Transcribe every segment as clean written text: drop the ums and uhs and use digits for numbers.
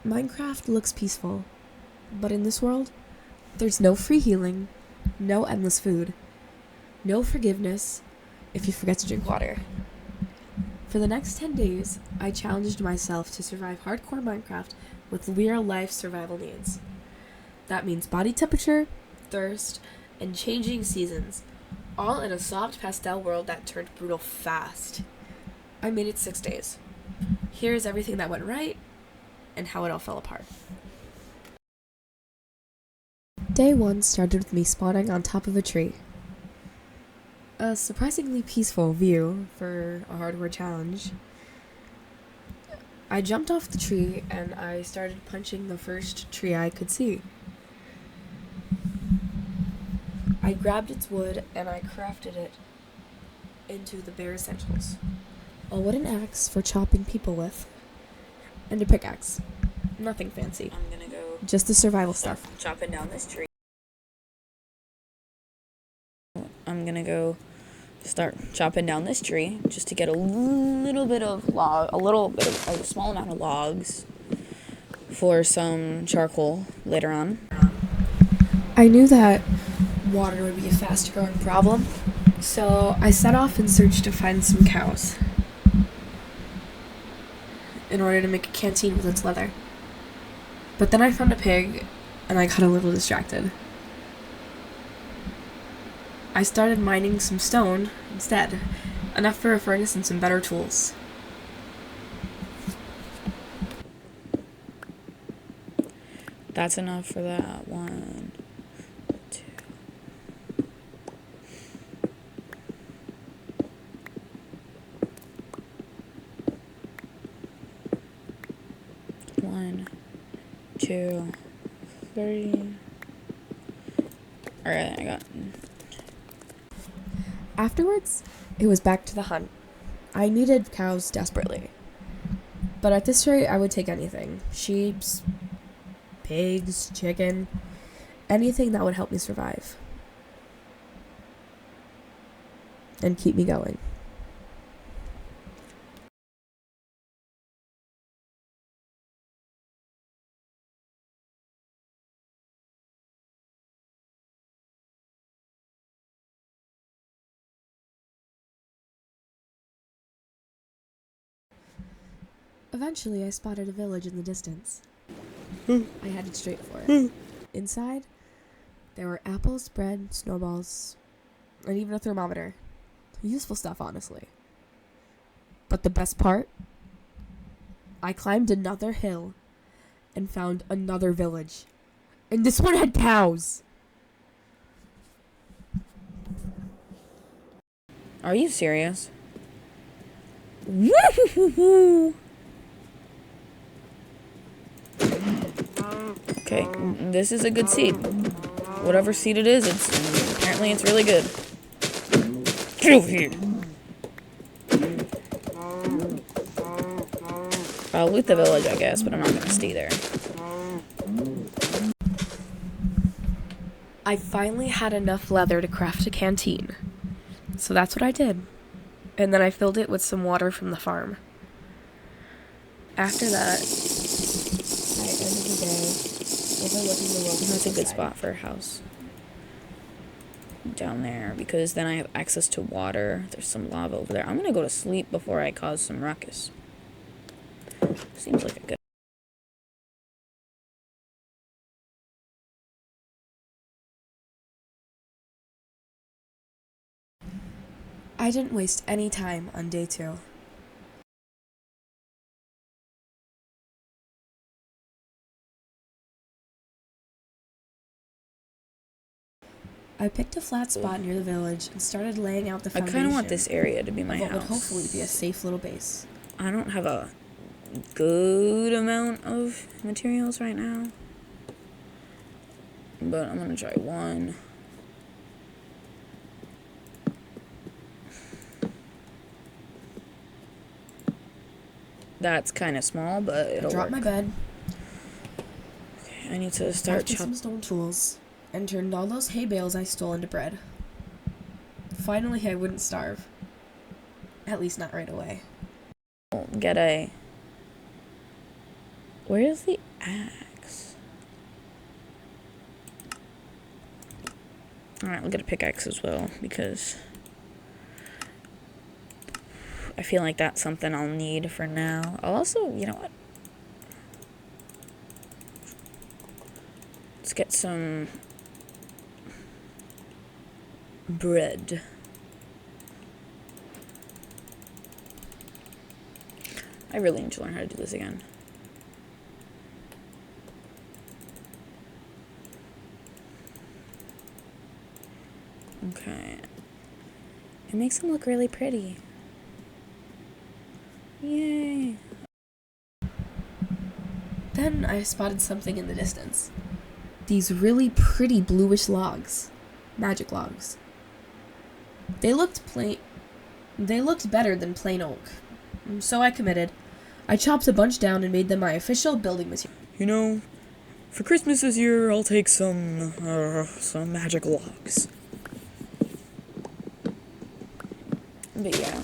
Minecraft looks peaceful, but in this world, there's no free healing, no endless food, no forgiveness if you forget to drink water. For the next 10 days, I challenged myself to survive hardcore Minecraft with real-life survival needs. That means body temperature, thirst, and changing seasons, all in a soft pastel world that turned brutal fast. I made it 6 days. Here's everything that went right, and how it all fell apart. Day 1 started with me spawning on top of a tree. A surprisingly peaceful view for a hardcore challenge. I jumped off the tree and I started punching the first tree I could see. I grabbed its wood and I crafted it into the bare essentials. A wooden axe for chopping people with, and a pickaxe. Nothing fancy. I'm gonna go just the survival stuff. chopping down this tree. I'm gonna go start chopping down this tree just to get a little bit of a small amount of logs for some charcoal later on. I knew that water would be a fast growing problem, so I set off in search to find some cows in order to make a canteen with its leather. But then I found a pig, and I got a little distracted. I started mining some stone instead, enough for a furnace and some better tools. That's enough for that. 1, 2. One, 2, 3. Alright, I got. Afterwards, it was back to the hunt. I needed cows desperately. But at this rate, I would take anything. Sheep, pigs, chicken, anything that would help me survive. And keep me going. Eventually, I spotted a village in the distance. I headed straight for it. Inside, there were apples, bread, snowballs, and even a thermometer. Useful stuff, honestly. But the best part? I climbed another hill and found another village. And this one had cows! Are you serious? Woo-hoo-hoo-hoo! Okay, this is a good seed. Whatever seed it is, apparently it's really good. Get over here. I'll loot the village, I guess, but I'm not gonna stay there. I finally had enough leather to craft a canteen. So that's what I did. And then I filled it with some water from the farm. After that, I ended the day overlooking the world. That's a good spot for a house. Down there, because then I have access to water. There's some lava over there. I'm gonna go to sleep before I cause some ruckus. Seems like a good. I didn't waste any time on day 2. I picked a flat spot near the village and started laying out the foundation. I kind of want this area to be my house. What would hopefully be a safe little base. I don't have a good amount of materials right now, but I'm gonna try 1. That's kind of small, but it'll work. I dropped my bed. Okay, I need to start chopping some stone tools and turned all those hay bales I stole into bread. Finally, I wouldn't starve. At least not right away. Get a... Where is the... axe. Alright, we'll get a pickaxe as well, because I feel like that's something I'll need for now. I'll also, you know what? Let's get some bread. I really need to learn how to do this again. Okay. It makes them look really pretty. Yay. Then I spotted something in the distance. These really pretty bluish logs. Magic logs. They looked better than plain oak. So I committed. I chopped a bunch down and made them my official building material. You know, for Christmas this year, I'll take some magic logs. But yeah.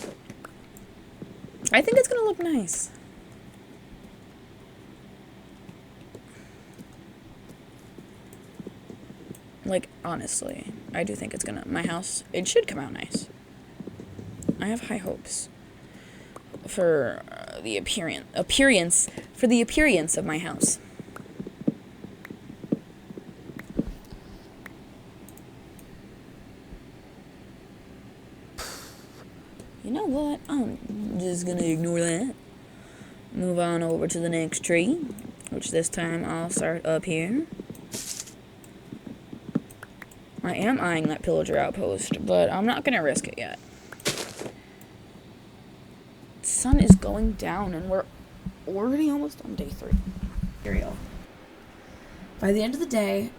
I think it's gonna look nice. Like, honestly, I do think it's gonna... My house, it should come out nice. I have high hopes for the appearance of my house. You know what? I'm just gonna ignore that. Move on over to the next tree, which this time I'll start up here. I am eyeing that pillager outpost, but I'm not gonna risk it yet. The sun is going down and we're already almost on day 3. By the end of the day,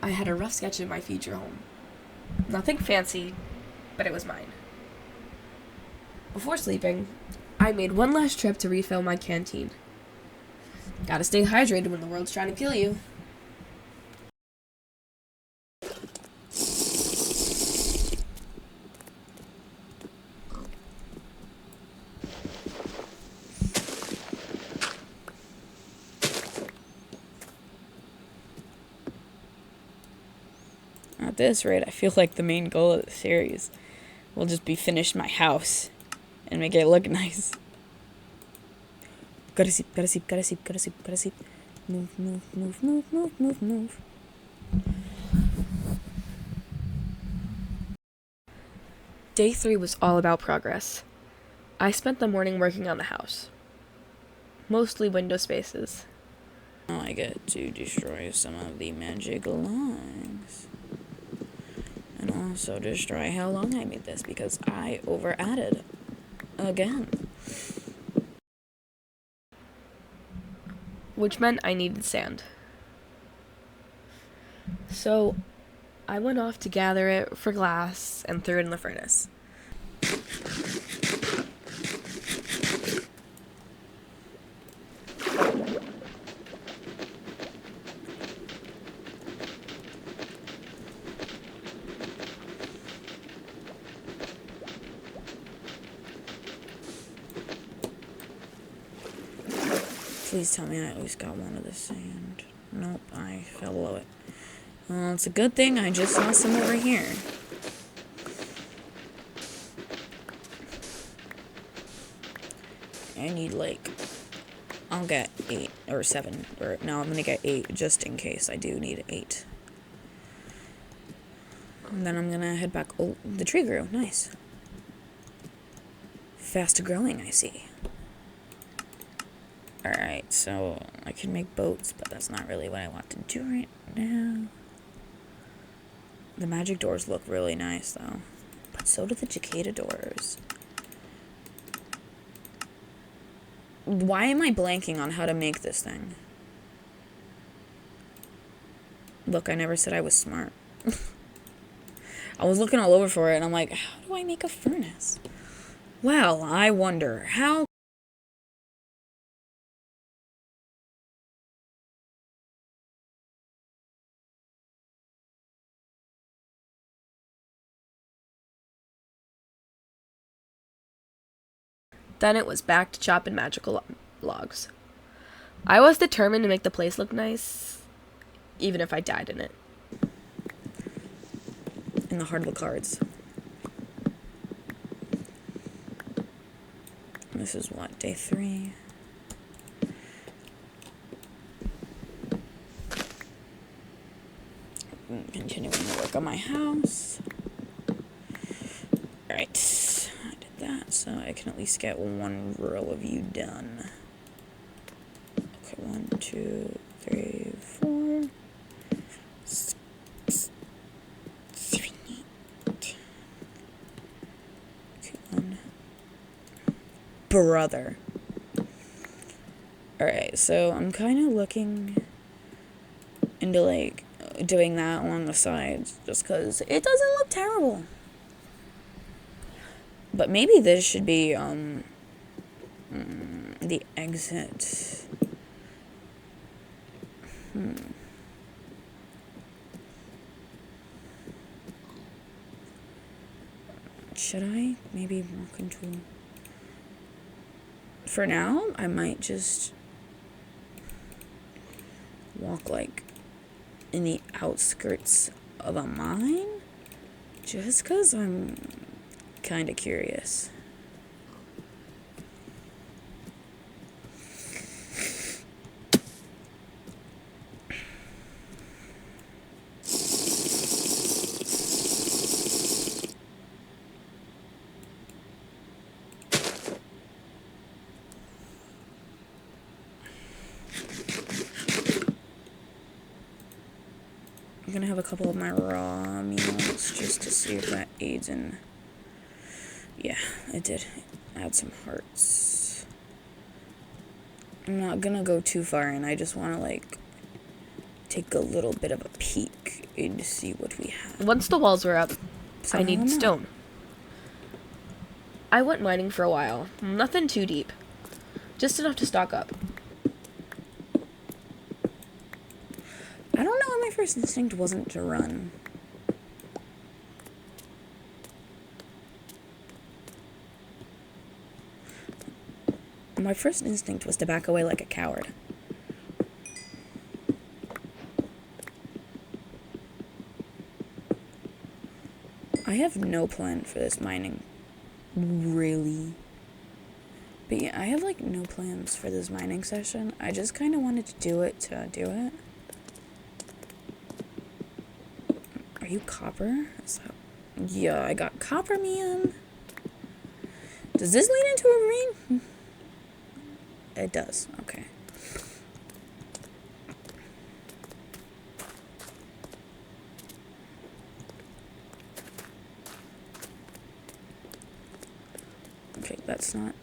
I had a rough sketch of my future home. Nothing fancy, but it was mine. Before sleeping, I made one last trip to refill my canteen. Gotta stay hydrated when the world's trying to kill you. At this rate, I feel like the main goal of the series will just be finish my house and make it look nice. Gotta sleep, gotta sleep, gotta sleep, gotta sleep, gotta sleep. Move, move, move, move, move, move, move. Day 3 was all about progress. I spent the morning working on the house. Mostly window spaces. Now I get to destroy some of the magic logs. And also destroy how long I made this, because I over-added. Again. Which meant I needed sand. So I went off to gather it for glass and threw it in the furnace. Please tell me I at least got one of the sand. Nope, I fell below it. Well, it's a good thing I just saw some over here. I need, like, I'll get 8 or 7. Or no, I'm gonna get 8 just in case I do need 8. And then I'm gonna head back. Oh, the tree grew. Nice. Fast growing, I see. Alright, so I can make boats, but that's not really what I want to do right now. The magic doors look really nice, though. But so do the cicada doors. Why am I blanking on how to make this thing? Look, I never said I was smart. I was looking all over for it, and I'm like, how do I make a furnace? Well, I wonder, how... Then it was back to chopping magical logs. I was determined to make the place look nice, even if I died in it. In the heart of the cards. This is what, day 3? Continuing to work on my house. Alright, I did that, so I can at least get one row of you done. Okay, 1, 2, 3, 4, 6, 7, 8. Okay, 1. Brother. Alright, so I'm kind of looking into, like, doing that along the sides, just because it doesn't look terrible. But maybe this should be, the exit. Should I maybe walk into... For now, I might just walk, like, in the outskirts of a mine, just because I'm kind of curious. I'm gonna have a couple of my raw meals just to see if that aids in... Yeah, it did. Add some hearts. I'm not gonna go too far in. I just want to, like, take a little bit of a peek and to see what we have. Once the walls were up, So I need don't know. stone. I went mining for a while. Nothing too deep. Just enough to stock up. I don't know why my first instinct wasn't to run. My first instinct was to back away like a coward. I have no plan for this mining. Really. But yeah, I have, like, no plans for this mining session. I just kind of wanted to do it to do it. Are you copper? Is that... Yeah, I got copper, man. Does this lead into a ravine? It does. Okay. Okay, that's not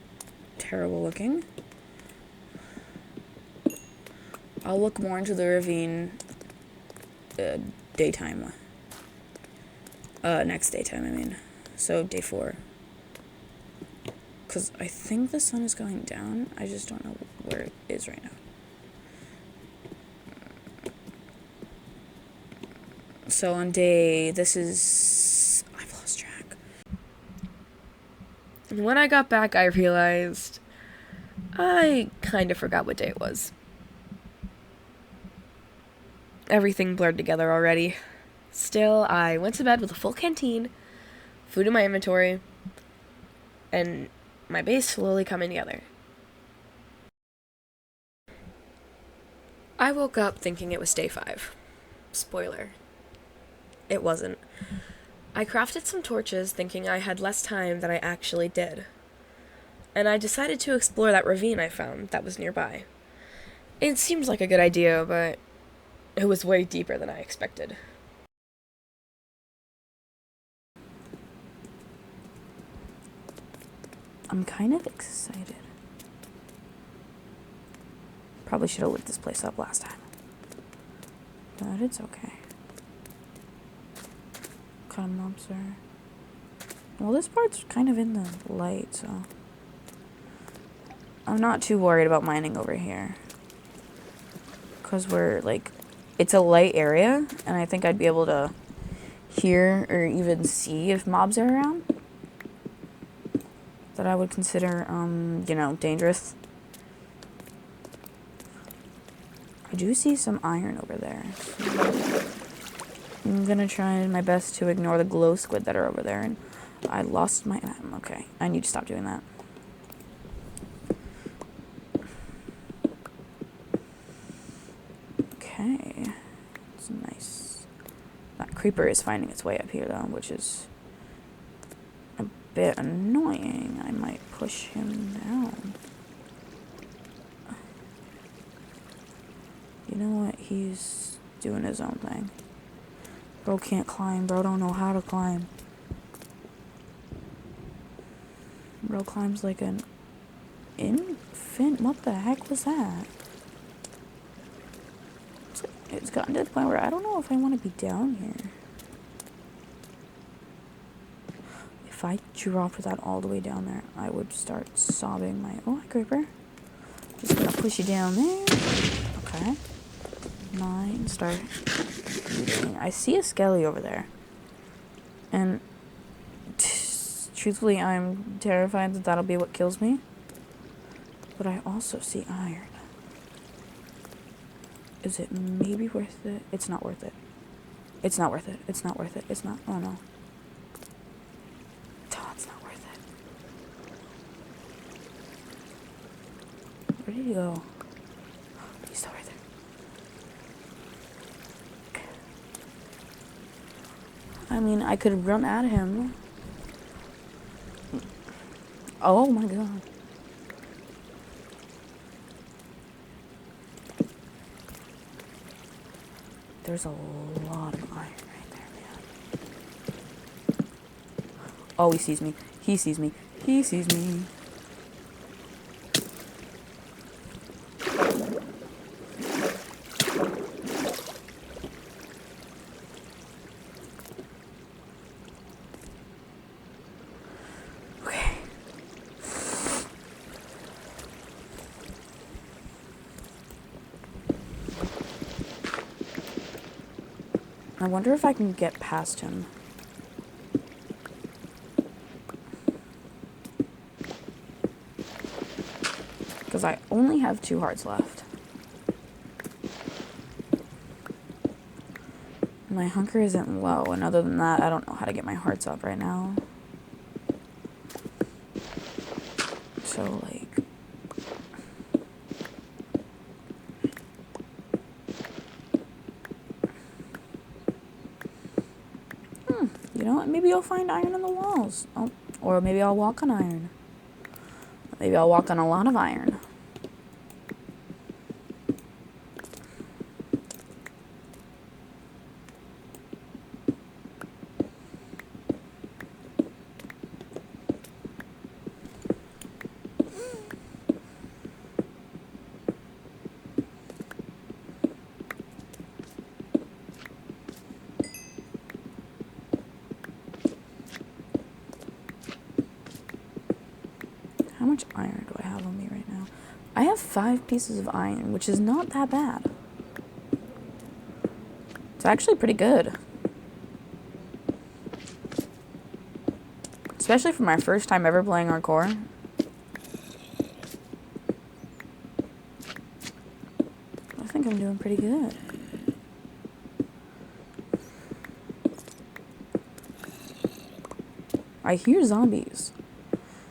terrible looking. I'll look more into the ravine daytime. Next daytime, I mean. So, day 4. Because I think the sun is going down. I just don't know where it is right now. So, on day... This is... I've lost track. And when I got back, I realized I kind of forgot what day it was. Everything blurred together already. Still, I went to bed with a full canteen, food in my inventory, and my base slowly coming together. I woke up thinking it was day 5. Spoiler. It wasn't. I crafted some torches thinking I had less time than I actually did. And I decided to explore that ravine I found that was nearby. It seemed like a good idea, but it was way deeper than I expected. I'm kind of excited. Probably should have lit this place up last time. But it's okay. Kind of mobs are... Well, this part's kind of in the light, so... I'm not too worried about mining over here. Because we're, like... It's a light area, and I think I'd be able to hear or even see if mobs are around. That I would consider, dangerous. I do see some iron over there. So I'm gonna try my best to ignore the glow squid that are over there. And I lost my... Okay, I need to stop doing that. Okay. It's nice. That creeper is finding its way up here, though, which is a bit annoying. I might push him down. You know what? He's doing his own thing. Bro can't climb. Bro don't know how to climb. Bro climbs like an infant. What the heck was that? It's gotten to the point where I don't know if I want to be down here. If I dropped that all the way down there, I would start sobbing my... Oh, hi, creeper. Just gonna push you down there. Okay. 9, start eating. I see a skelly over there. And truthfully, I'm terrified that that'll be what kills me. But I also see iron. Is it maybe worth it? It's not worth it. It's not worth it. It's not worth it. It's not. Oh no. Oh, it's not worth it. Where did he go? He's still right there. I mean, I could run at him. Oh my god. There's a lot of iron right there, man. Oh, he sees me. He sees me. He sees me. Okay. I wonder if I can get past him. Because I only have 2 hearts left. My hunger isn't low, and other than that, I don't know how to get my hearts up right now. So, like... You know what? Maybe I'll find iron in the walls. Oh, or maybe I'll walk on iron. Maybe I'll walk on a lot of iron. How much iron do I have on me right now? I have 5 pieces of iron, which is not that bad. It's actually pretty good. Especially for my first time ever playing hardcore. I think I'm doing pretty good. I hear zombies.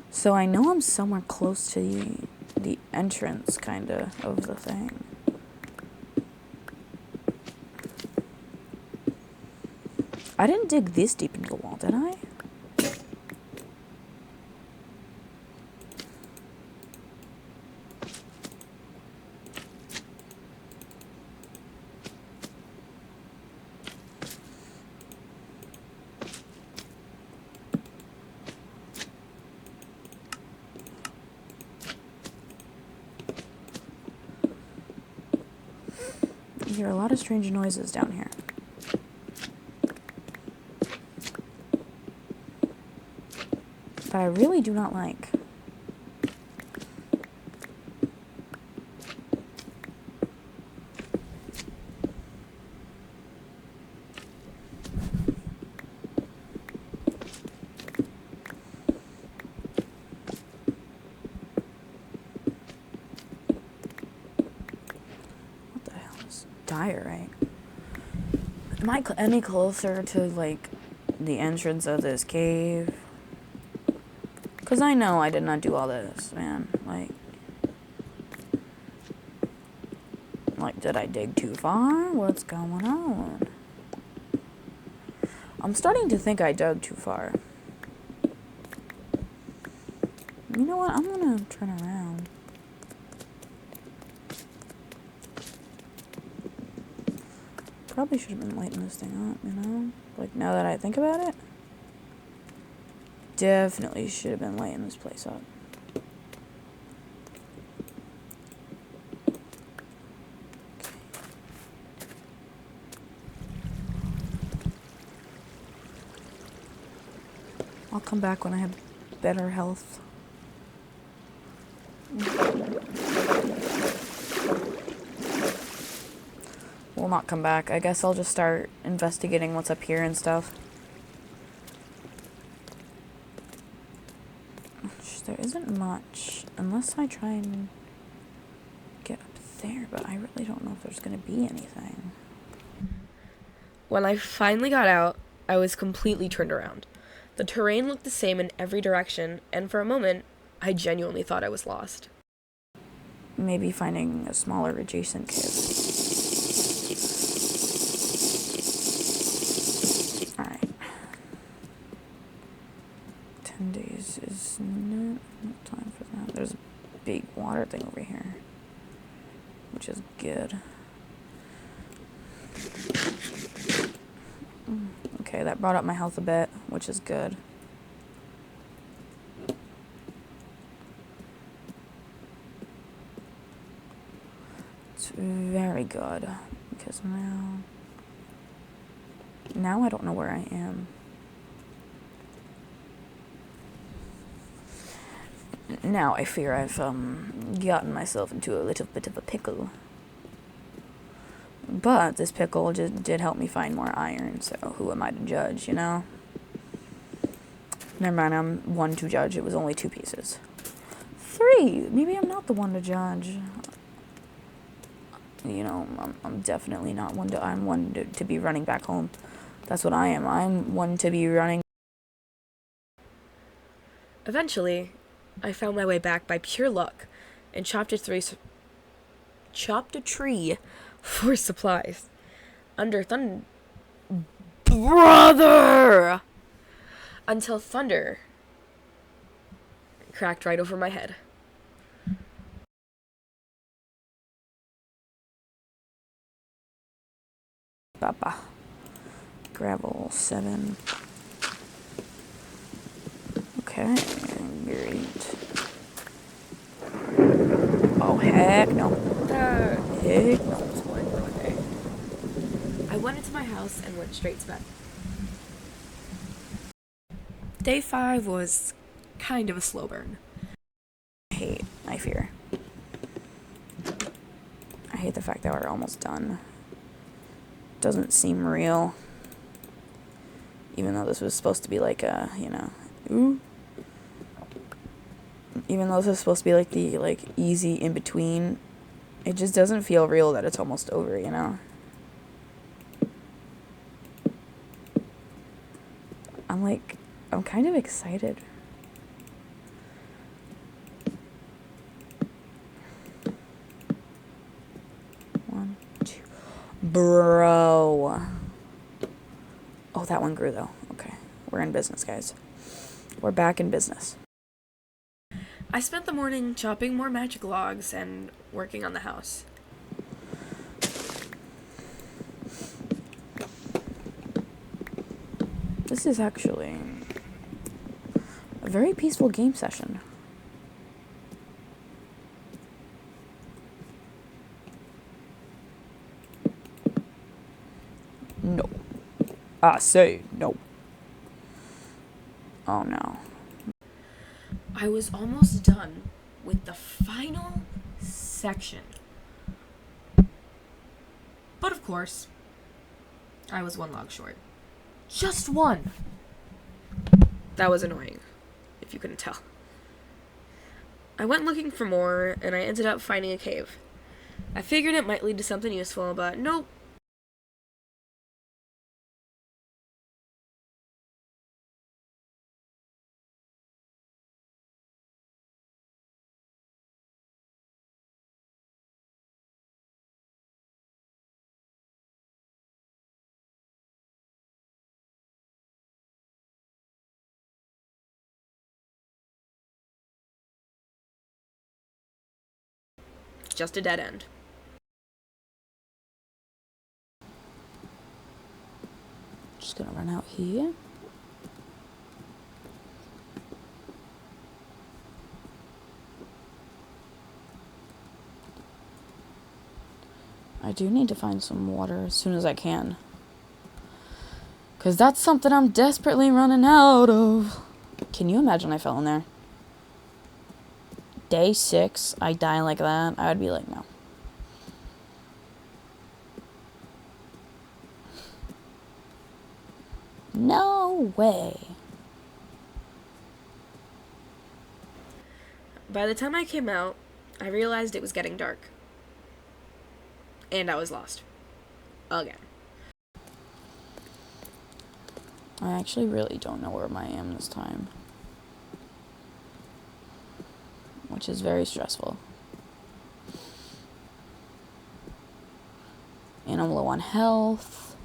So I know I'm somewhere close to the entrance, kinda, of the thing. I didn't dig this deep into the wall, did I? I hear a lot of strange noises down here. That I really do not like. What the hell? diorite. Am I any closer to, like, the entrance of this cave? Because I know I did not do all this, man. Like, did I dig too far? What's going on? I'm starting to think I dug too far. You know what? I'm gonna turn around. Probably should have been lighting this thing up, you know? Like, now that I think about it, definitely should have been lighting this place up. I'll come back when I have better health. Will not come back. I guess I'll just start investigating what's up here and stuff. There isn't much, unless I try and get up there, but I really don't know if there's going to be anything. When I finally got out, I was completely turned around. The terrain looked the same in every direction, and for a moment, I genuinely thought I was lost. Maybe finding a smaller adjacent cave. Alright. 10 days is not time for that. There's a big water thing over here, which is good. Okay, that brought up my health a bit, which is good. It's very good, because now I don't know where I am. Now I fear I've gotten myself into a little bit of a pickle. But this pickle just did help me find more iron, so who am I to judge, you know? Never mind, I'm one to judge. It was only 2 pieces. 3! Maybe I'm not the one to judge. You know, I'm definitely not one to... I'm one to be running back home. That's what I am. I'm one to be running... Eventually, I found my way back by pure luck and chopped a tree for supplies. Under thunder... Brother! Until thunder cracked right over my head. Baba. Gravel 7. Okay, great. Oh, heck no. Heck no. I went into my house and went straight to bed. Day 5 was kind of a slow burn. I fear. I hate the fact that we're almost done. Doesn't seem real. Even though this was supposed to be like a, you know, even though this was supposed to be like the, like, easy in between, it just doesn't feel real that it's almost over, you know? I'm kind of excited. One, two. Bro. Oh, that one grew, though. Okay. We're in business, guys. We're back in business. I spent the morning chopping more magic logs and working on the house. This is actually a very peaceful game session. No. I say no. Oh no. I was almost done with the final section. But of course, I was 1 log short. Just 1! That was annoying, if you couldn't tell. I went looking for more, and I ended up finding a cave. I figured it might lead to something useful, but nope. Just a dead end. Just gonna run out here. I do need to find some water as soon as I can. Because that's something I'm desperately running out of. Can you imagine I fell in there? Day 6, I die like that. I would be like, no. No way. By the time I came out, I realized it was getting dark. And I was lost. Again. I actually really don't know where I am this time. Which is very stressful. And I'm low on health.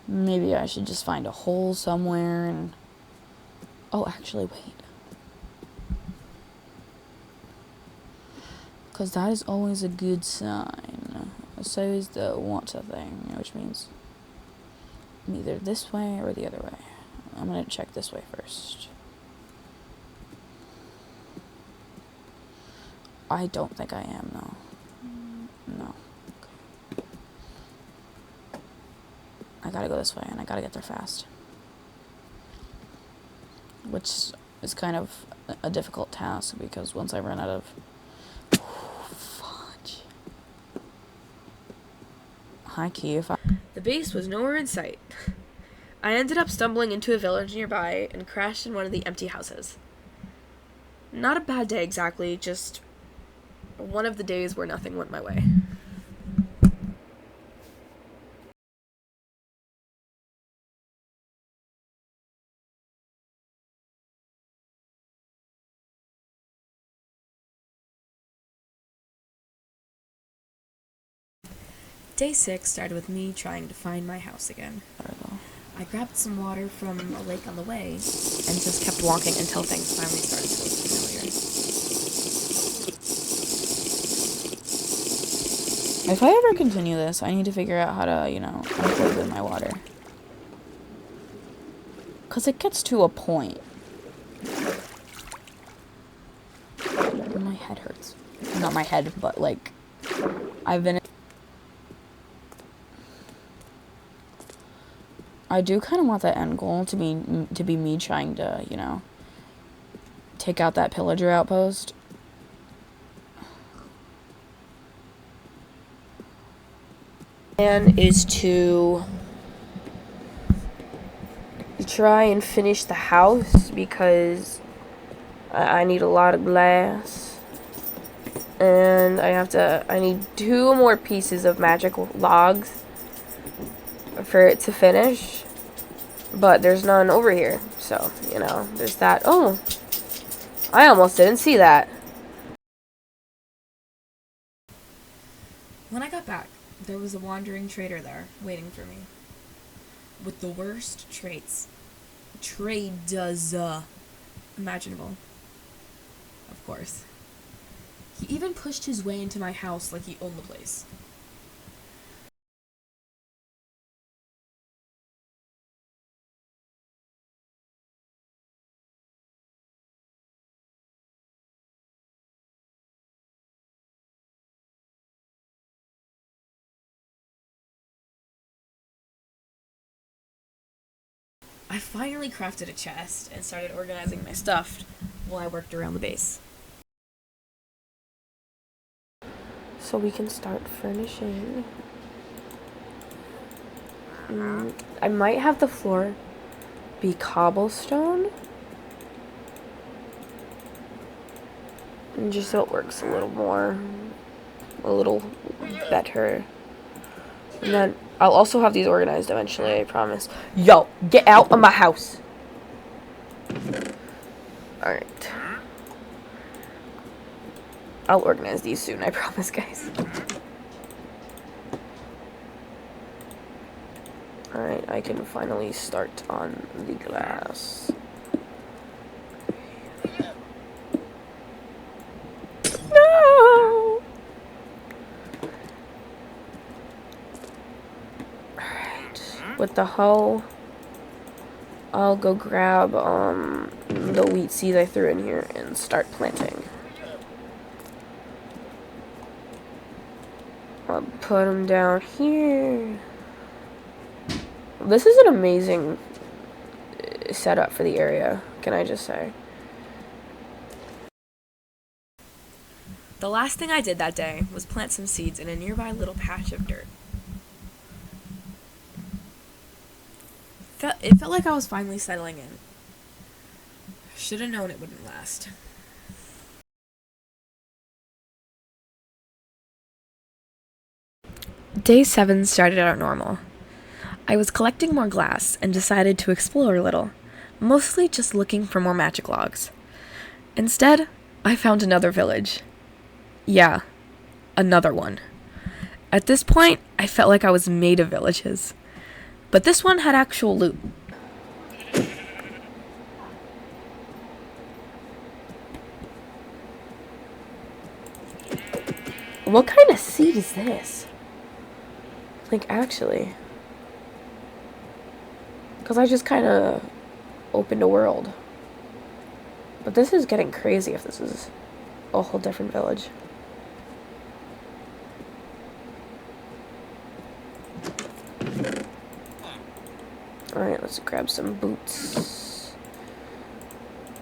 Maybe I should just find a hole somewhere and... Oh, actually, wait. Because that is always a good sign. So is the water thing, which means either this way or the other way. I'm going to check this way first. I don't think I am, though. No. Okay. I gotta go this way, and I gotta get there fast. Which is kind of a difficult task, because once I run out of... Fudge. Hi, Key. The base was nowhere in sight. I ended up stumbling into a village nearby and crashed in one of the empty houses. Not a bad day exactly, just one of the days where nothing went my way. Day 6 started with me trying to find my house again. I grabbed some water from a lake on the way and just kept walking until things finally started to look familiar. If I ever continue this, I need to figure out how to, unplug with my water. Because it gets to a point. My head hurts. Not my head, but, I've been... I do kind of want that end goal to be me trying to, take out that pillager outpost. Plan is to try and finish the house because I need a lot of glass. And I need 2 more pieces of magic logs for it to finish, but there's none over here, so there's that. Oh, I almost didn't see that. When I got back, there was a wandering trader there waiting for me with the worst traits imaginable, of course. He even pushed his way into my house like he owned the place. I finally crafted a chest and started organizing my stuff while I worked around the base. So we can start furnishing. I might have the floor be cobblestone. And just so it works a little more. a little better. And then I'll also have these organized eventually, I promise. Yo, get out of my house. Alright. I'll organize these soon, I promise, guys. Alright, I can finally start on the glass. No! Alright, with the hoe, I'll go grab the wheat seeds I threw in here and start planting. I'll put them down here. This is an amazing setup for the area, can I just say. The last thing I did that day was plant some seeds in a nearby little patch of dirt. It felt like I was finally settling in. Should have known it wouldn't last. Day 7 started out normal. I was collecting more glass and decided to explore a little, mostly just looking for more magic logs. Instead, I found another village. Yeah, another one. At this point, I felt like I was made of villages. But this one had actual loot. What kind of seed is this? Like, actually. Because I just kind of opened a world. But this is getting crazy if this is a whole different village. Alright, let's grab some boots.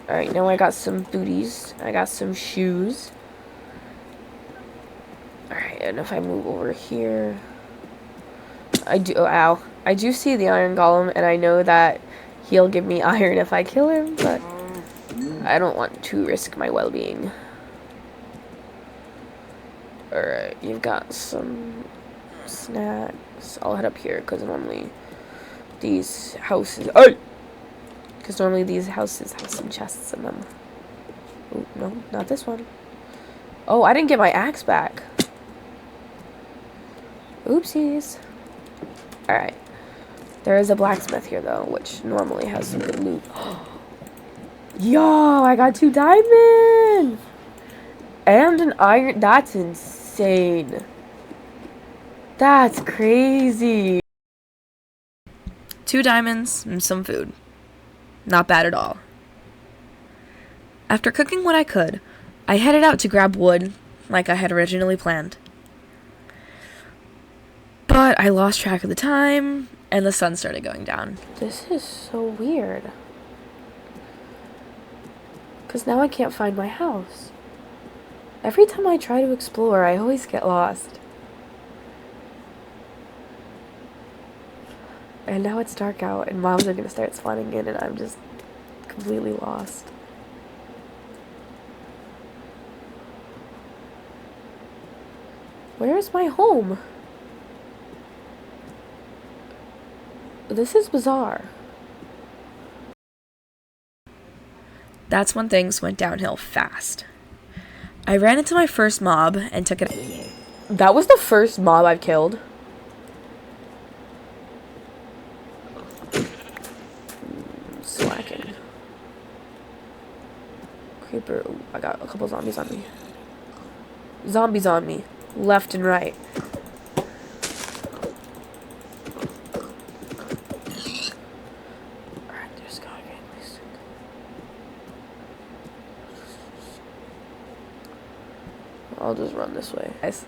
Alright, now I got some booties. I got some shoes. Alright, and if I move over here... I do see the iron golem, and I know that he'll give me iron if I kill him, but I don't want to risk my well-being. Alright, you've got some snacks. I'll head up here, because normally these houses... Oh! Because normally these houses have some chests in them. Oh, no, not this one. Oh, I didn't get my axe back. Oopsies. Alright. There is a blacksmith here, though, which normally has some good loot. Yo, I got 2 diamonds! And an iron. That's insane. That's crazy. 2 diamonds and some food. Not bad at all. After cooking what I could, I headed out to grab wood like I had originally planned. But I lost track of the time, and the sun started going down. This is so weird. Because now I can't find my house. Every time I try to explore, I always get lost. And now it's dark out, and mobs are going to start spawning in, and I'm just completely lost. Where is my home? This is bizarre. That's when things went downhill fast. I ran into my first mob and took it. That was the first mob I've killed. Slacking. Creeper. Ooh, I got a couple zombies on me. Zombies on me. Left and right. Alright, there's gotta be at least. I'll just run this way. Guys.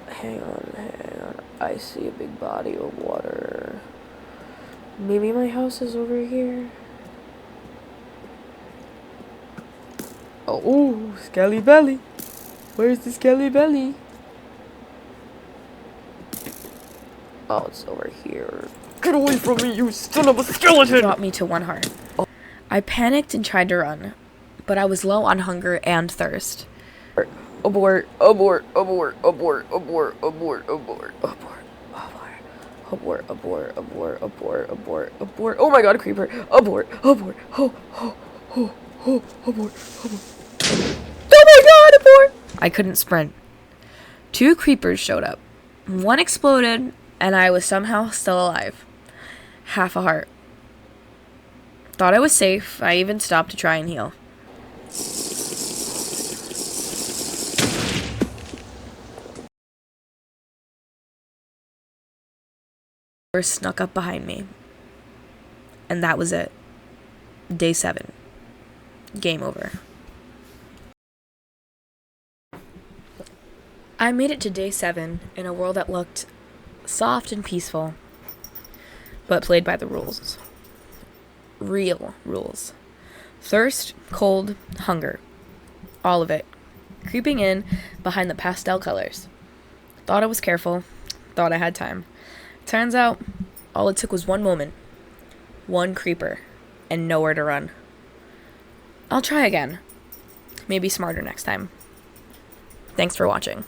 Hang on. I see a big body of water. Maybe my house is over here. Oh, ooh, Skelly Belly. Where's the Skelly Belly? Oh, it's over here. Get away from me, you son of a skeleton! Brought me to 1 heart. Oh. I panicked and tried to run, but I was low on hunger and thirst. Abort, abort, abort, abort, abort, abort, abort, abort, abort, abort, abort, abort, abort, abort. Oh my god, a creeper. Abort, abort, oh, oh, oh, oh, abort, abort. Oh my god, abort! I couldn't sprint. 2 creepers showed up. 1 exploded, and I was somehow still alive. Half a heart. Thought I was safe. I even stopped to try and heal. Snuck up behind me. And that was it. Day 7. Game over. I made it to day 7 in a world that looked soft and peaceful, but played by the rules. Real rules. Thirst, cold, hunger. All of it. Creeping in behind the pastel colors. Thought I was careful. Thought I had time. Turns out, all it took was 1 moment. 1 creeper. And nowhere to run. I'll try again. Maybe smarter next time. Thanks for watching.